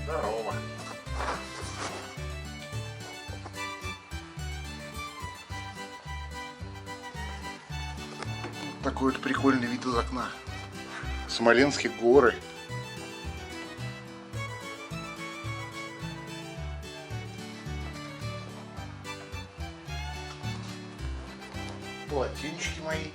Здорово. Такой вот прикольный вид из окна. Смоленские горы. Полотенчики мои.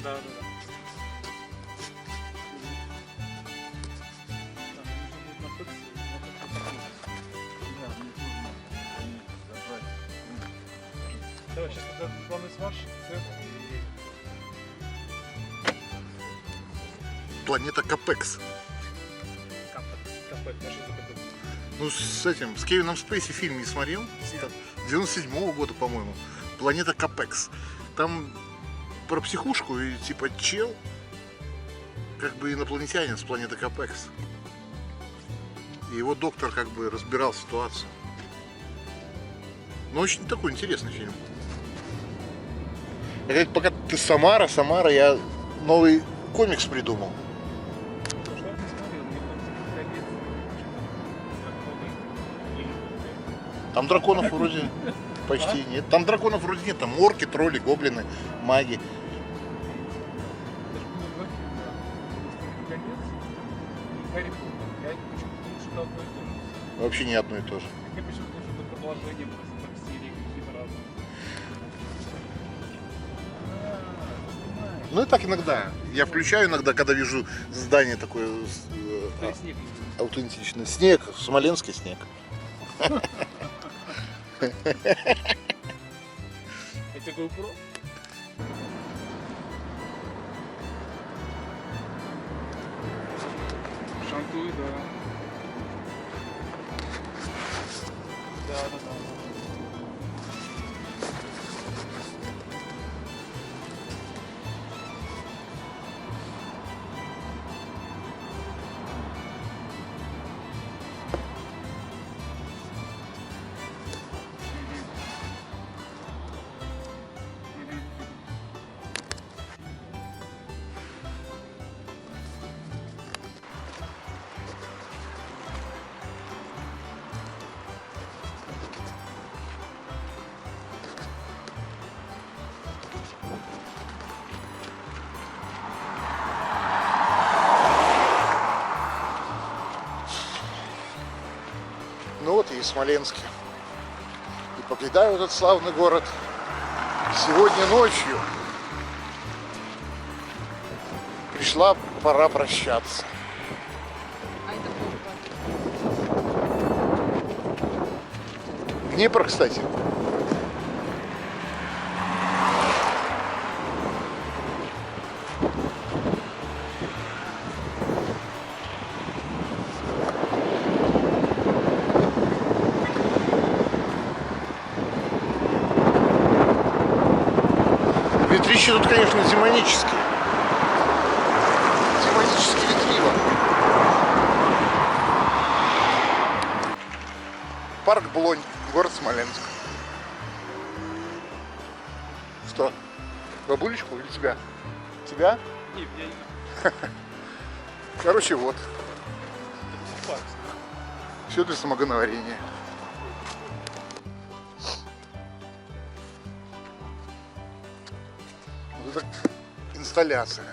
Да. Давай, сейчас главный сварщик, Планета Капекс. Ну, с этим, с Кевином Спейси фильм не смотрел? 97-го года, по-моему. Планета Капекс. Там про психушку и типа чел, как бы инопланетянин с планеты Капекс. И его доктор как бы разбирал ситуацию. Но очень такой интересный фильм. Это пока ты Самара, я новый комикс придумал. Там драконов вроде почти нет. Там драконов вроде нет. Там орки, тролли, гоблины, маги. Вообще не одно и то же. Ну и так иногда. Я включаю иногда, когда вижу здание такое аутентичное. Снег, смоленский снег. Это GoPro? Шантуй, да. Да. Ну вот и Смоленске. И покидаю этот славный город сегодня ночью. Пришла пора прощаться. Днепр, кстати. Ветрища тут, конечно, демонические. Демонические ветрила. Парк Блонь, город Смоленск. Что? Бабулечку или тебя? Тебя? Нет, я не Короче, вот. факт. Все для самоговорения. Вот это инсталляция.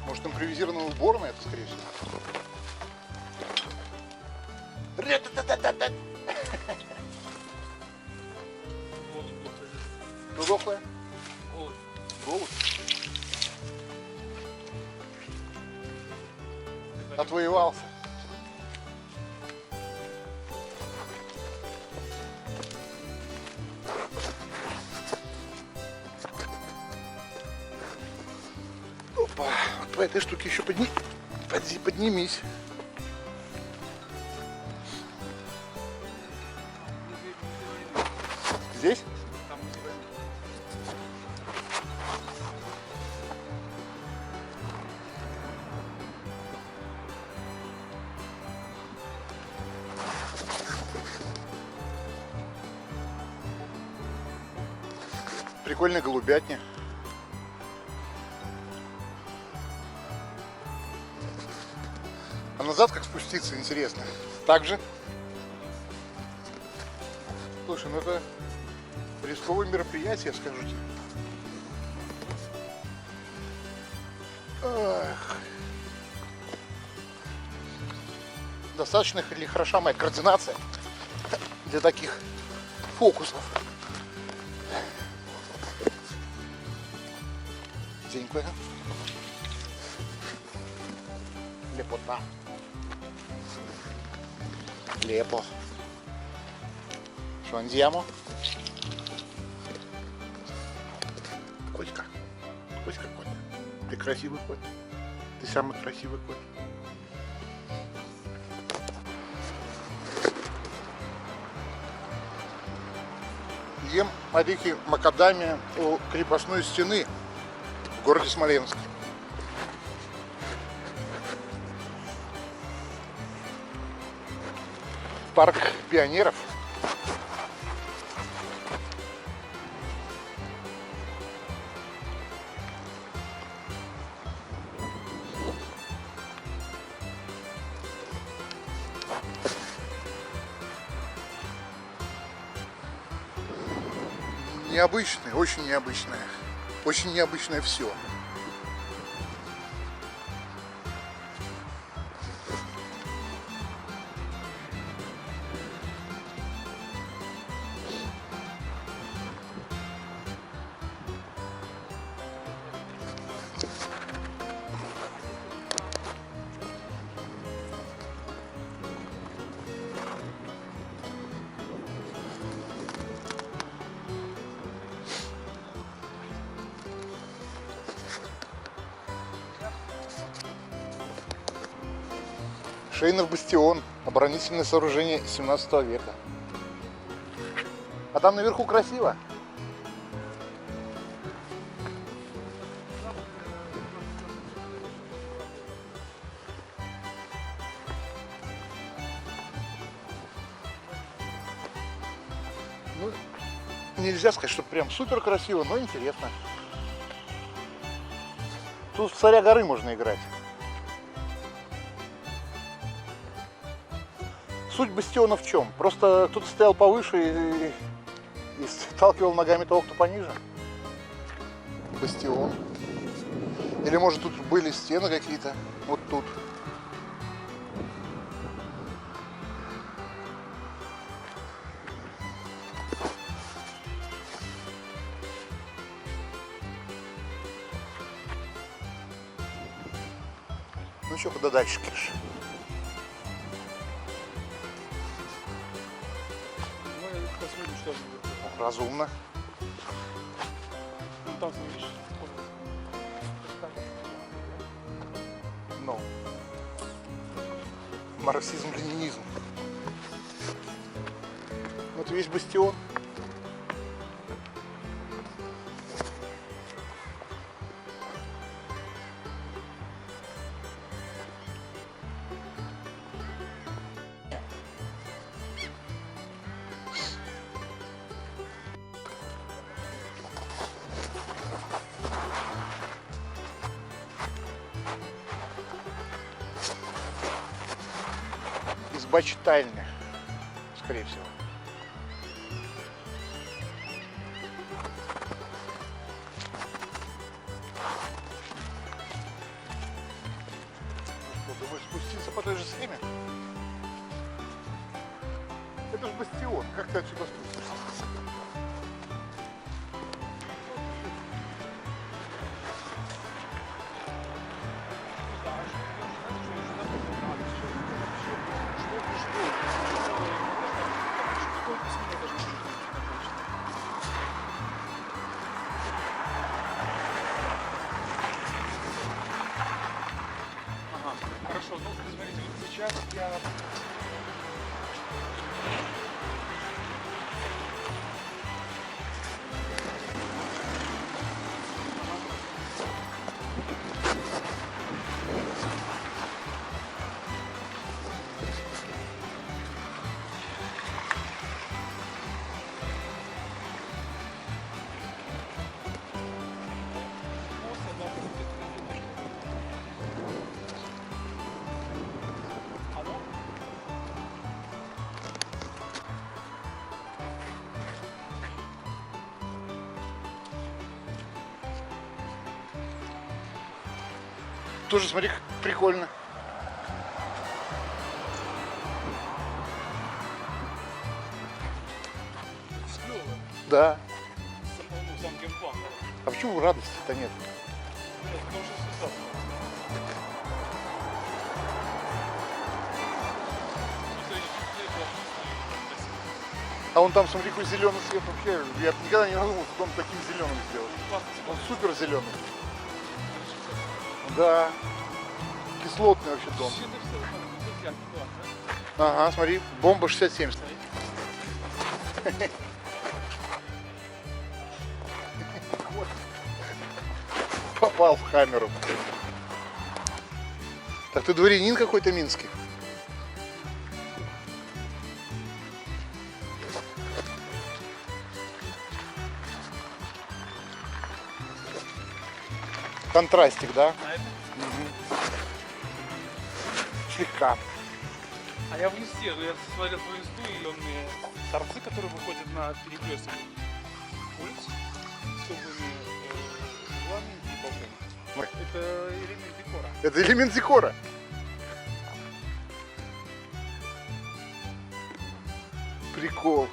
Может, импровизированная уборная, это скорее всего. Что дохлое? Голубь. Отвоевался. Опа, по этой штуке еще поднимись. Здесь? Там у тебя. Прикольная голубятня. А назад как спуститься, интересно. Так же? Слушай, ну это рисковое мероприятие, скажу тебе. Ах. Достаточно ли хороша моя координация для таких фокусов? Денькая. Лепота. Лепо. Что andiamo? Котика. Котика, кот. Ты красивый кот. Ты самый красивый кот. Ем орехи макадамия у крепостной стены в городе Смоленске. Парк пионеров. Необычное, очень необычное. Очень необычное все. Шейнов бастион. Оборонительное сооружение 17 века. А там наверху красиво. Ну, нельзя сказать, что прям супер красиво, но интересно. Тут в царя горы можно играть. Суть бастиона в чем? Просто тут стоял повыше и сталкивал ногами того, кто пониже. Бастион. Или может тут были стены какие-то? Вот тут. Ну что, куда дальше, Киш? Посмотрим, что будет. Разумно. Ну, там, видишь, Ну. Марксизм-ленинизм. Вот весь бастион. Изба читальня, скорее всего. Ну что, думаешь, спуститься по той же схеме? Это же бастион, как ты отсюда спустишься? Сейчас я... Тоже, смотри, как прикольно. Клево. Да. Ну, сам геймплан, да. А почему радости-то нет? Нет, потому что все сразу. А он там, смотри, какой зеленый цвет вообще. Я никогда не думал, что он таким зеленым сделать. Он супер зеленый. Да. Кислотный вообще дом. Ага, смотри, бомба 67. Попал в камеру. Так ты дворянин какой-то минский. Контрастик, да? Слегка. А я в инсте, я смотрел твою инсту, и он мне торцы, которые выходят на перекресток улиц с круглыми углами и балконами. Это элемент декора. Это элемент декора. Прикол.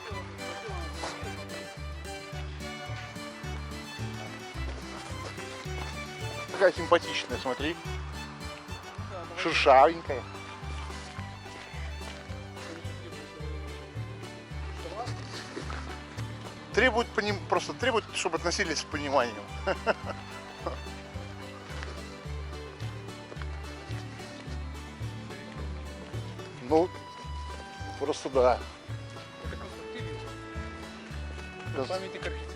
Такая симпатичная, смотри. Шершавенькая. Требует просто требует, чтобы относились с пониманием. Ну, просто да. Это конструктивизм. Да. Это памятник архитектуры.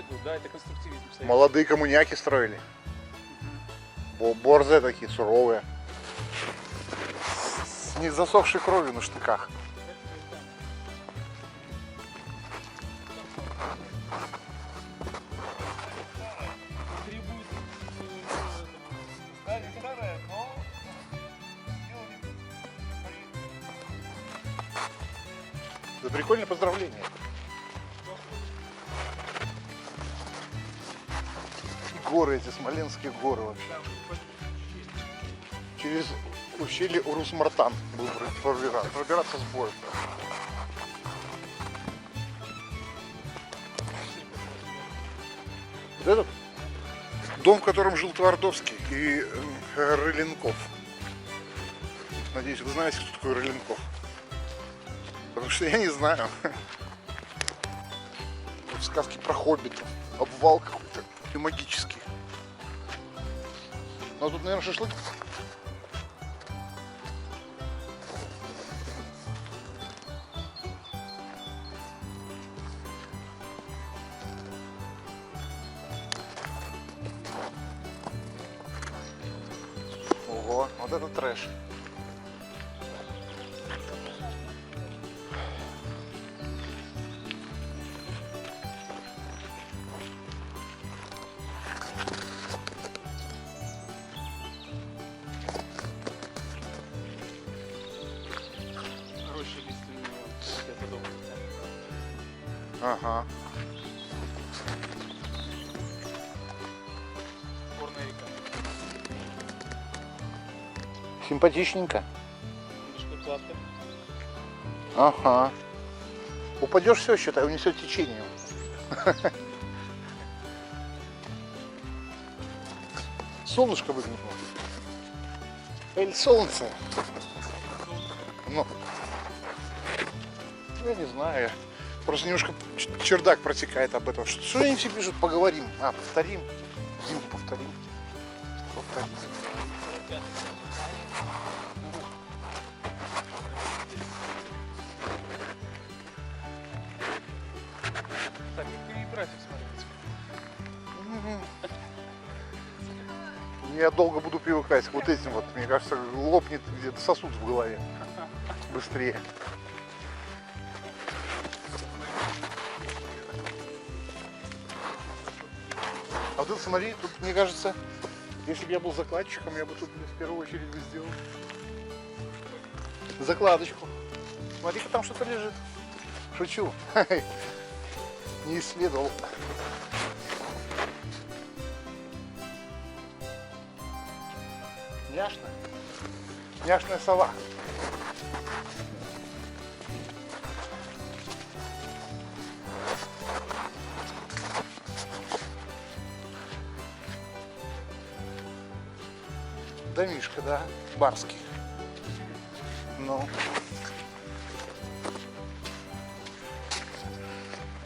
Год, да, это конструктивизм. Молодые коммуняки строили. Борзые такие, суровые. С не засохшей кровью на штыках. Это прикольное поздравление. Горы эти, смоленские горы вообще. Через ущелье Урус-Мартан был пробираться с боем. Вот этот дом, в котором жил Твардовский и Рыленков. Надеюсь, вы знаете, кто такой Рыленков. Потому что я не знаю. В сказке про хоббита. Обвал какой-то магический. Ну а тут, наверное, шашлык. Ого, вот это трэш. Ага. Горная река. Симпатичненько. Немножко гладко. Ага. Упадешь, все, считай, унесет течением. Солнышко выглянуло. Эль солнце. Ну. Я не знаю. Просто немножко чердак протекает об этом. Что они все пишут? Поговорим. Повторим. Зиму повторим. Повторим. Так, перебирайся, смотрите. Я долго буду привыкать к вот этим вот. Мне кажется, лопнет где-то сосуд в голове. Быстрее. А вот тут смотри, тут, мне кажется, если бы я был закладчиком, я бы тут в первую очередь бы сделал закладочку. Смотри-ка, там что-то лежит. Шучу. Не исследовал. Няшно. Няшная сова. Домишка, да, барский. Ну.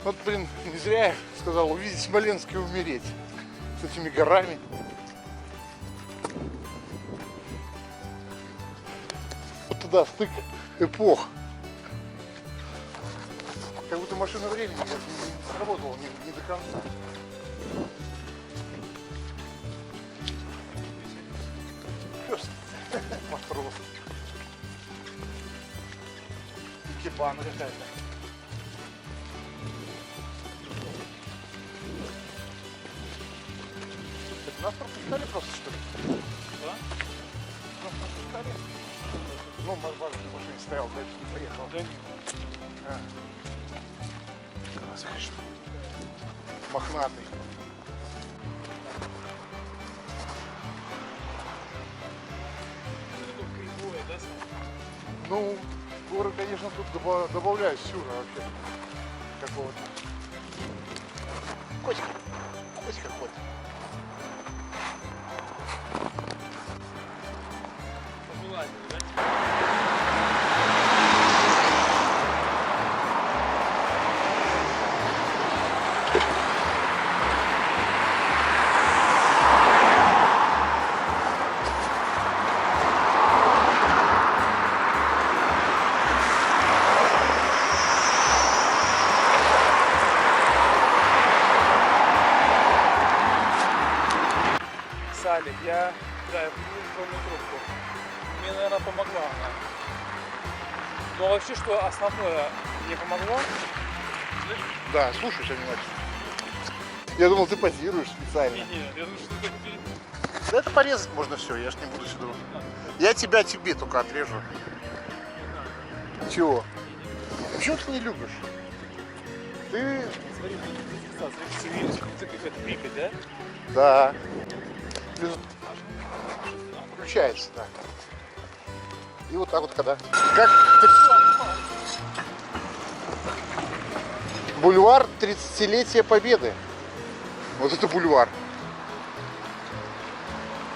Вот, блин, не зря я сказал, увидеть Смоленск и умереть. С этими горами. Вот туда стык эпох. Как будто машина времени не сработала не до конца. Пёс. Матрос. Икебана какая-то. Это нас пропускали просто, что ли? Да? Нас пропускали? Ну, Марбар в машине стоял, дальше не поехал. Да нет. Класс, конечно. Мохнатый. Что-то кривое, да, Сань? Ну, горы, конечно, тут добавляют сюра вообще. Какого-то. Котик. Котик какой-то. Вылазил, да? Салик, я курил электронную трубку. Мне, наверное, помогла она. Но вообще, что основное мне помогло, Да, слушай сейчас внимательно. Я думал, ты позируешь специально. нет, я думаю, что это перед... Да это порезать можно все, я ж не буду сюда. Я тебя тебе только отрежу. Чего? Почему ты не любишь? Ты... Смотри, смотри, какая-то Припять, да? Да. Включается, да. И вот так вот когда. Как бульвар 30-летия Победы. Вот это бульвар.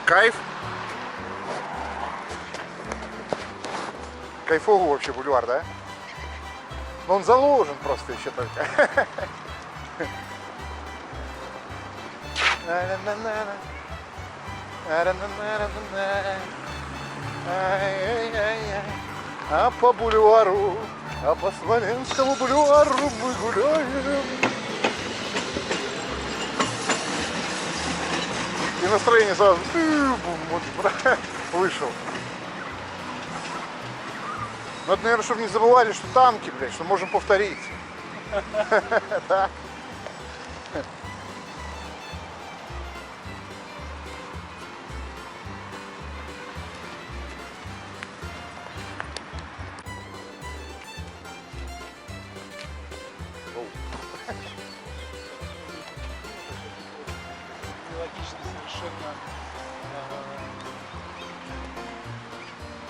Кайф. Кайфовый вообще бульвар, да? Но он заложен просто еще только. А по бульвару, а по Смоленскому бульвару мы гуляем. И настроение сразу вышел. Надо, наверное, чтобы не забывали, что танки, блядь, что можем повторить. Да. Нелогично совершенно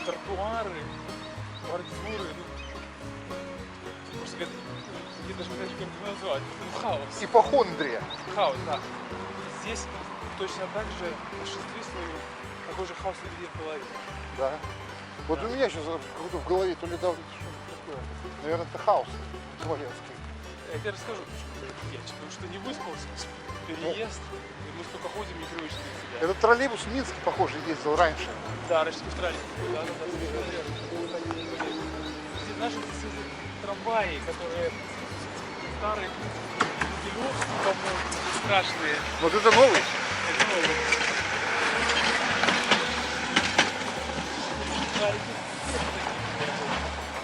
тротуары, бордюры, ну, просто я даже не знаю, как это назвать, ну, хаос. Ипохондрия. Хаос, да. Здесь точно так же в большинстве своем такой же хаос у людей в голове. Да. Вот у меня сейчас какой-то в голове то ли давление, что такое. такое? Наверное, это хаос смоленский. Я тебе расскажу, почему я потому что не выспался, переезд, и мы столько ходим непривычно для себя. Этот троллейбус в Минске, похоже, ездил раньше. Да, раньше спектрали. Да. Наши трамваи, которые старые, Могилевские, по-моему, страшные. Вот это новый? Это новые.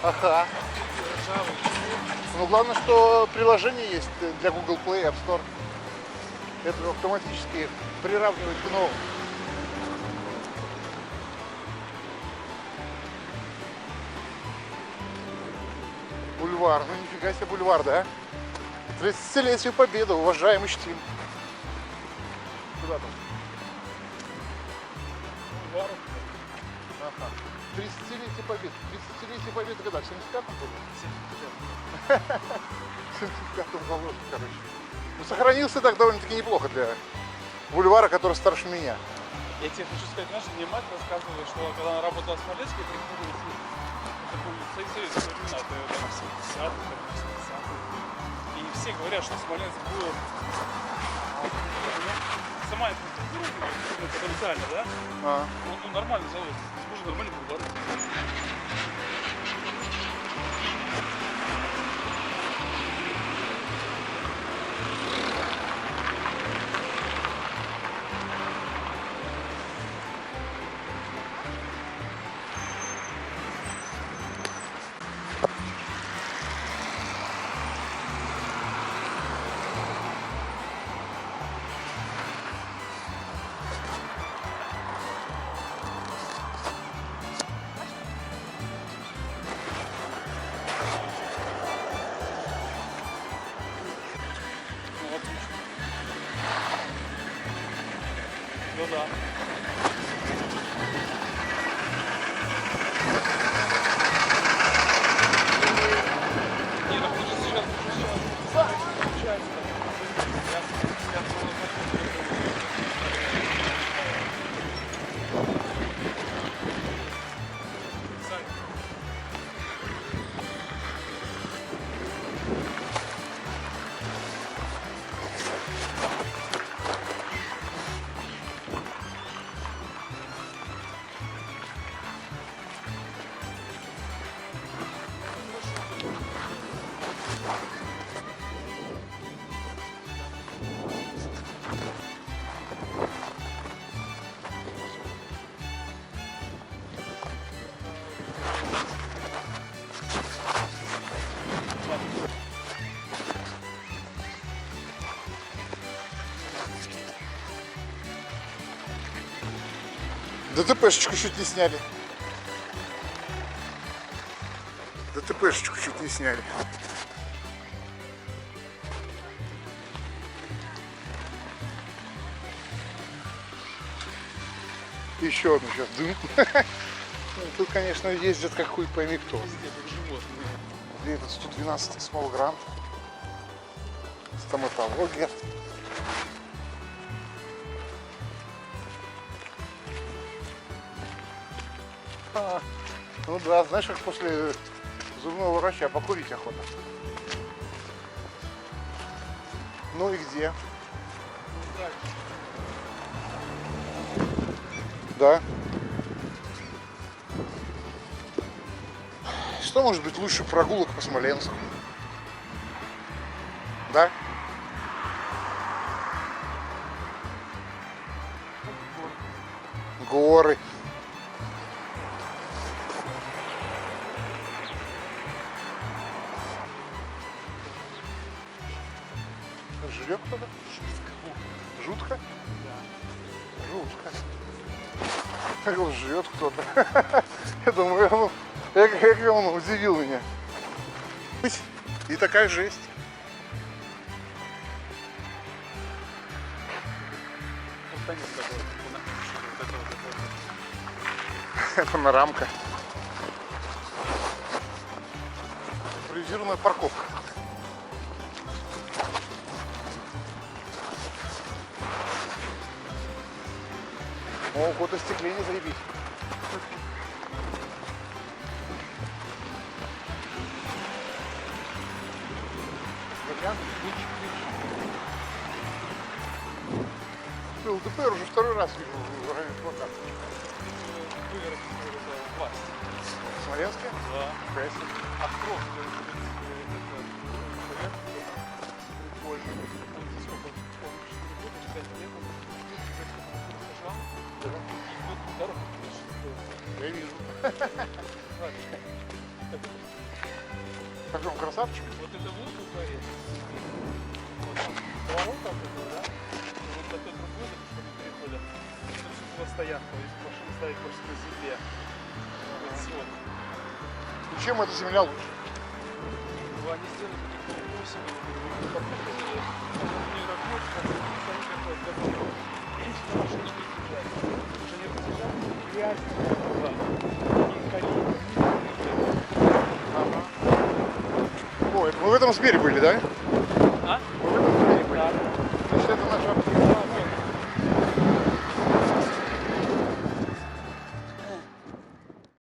Ага. Ржавые. Но главное, что приложение есть для Google Play, App Store. Это автоматически приравнивает к новому. Бульвар. Ну нифига себе бульвар, да? 30-летию Победы, уважаем и чтим. Куда там? Бульвар. Ага. 30-летие Победы. 30-летие Победы когда? В 75-м году? 75-м году, короче. Ну, сохранился так довольно-таки неплохо для бульвара, который старше меня. Я тебе хочу сказать, знаешь, мне мать рассказывала, что когда она работала в Смоленске, приходилось советские времена, это 70-е, 80-е. И все говорят, что Смоленск был сама инфраструктура, потенциально, да? Ну, нормальный завод, можно нормальный бульвар. Ну да. Не, ну ты же сейчас получается. ДТПшечку чуть не сняли. ДТПшечку чуть не сняли. Еще одну сейчас дым. Тут, конечно, ездят как хуй пойми кто. Где этот 112-й Small Grand? Стоматология. Ну да, знаешь, как после зубного врача покурить охота. Ну и где? Да. Что может быть лучше прогулок по Смоленску? Да? Горы. Жрет кто-то? Жутко? Да. Жутко. Как он жрет кто-то. Я думаю, как он удивил меня. И такая жесть. Панорамка. Импровизированная парковка. О, вот остекление заебись. Был ЛДПР уже второй раз вижу в районе плакат. Выиграть власть. В Смоленске? Да. Кайся. Откров, это прикольно. Сколько? 5 лет, сажал. И тут дорога. Я вижу. Как же он красавчик? Вот это вот дворец. Вот там поворот там такой, да? И вот на тот другой, что мы переходим. Это все была стоянка, если машину ставить просто на земле. Вот всё. И чем эта земля лучше? Ну, они сделали такие 8 попытки, не рабочие, как стоит такой газон. И сюда машины не приезжают. Потому что они разъезжают, грязь, и колеи. Ага. О, это мы в этом сбере были, да?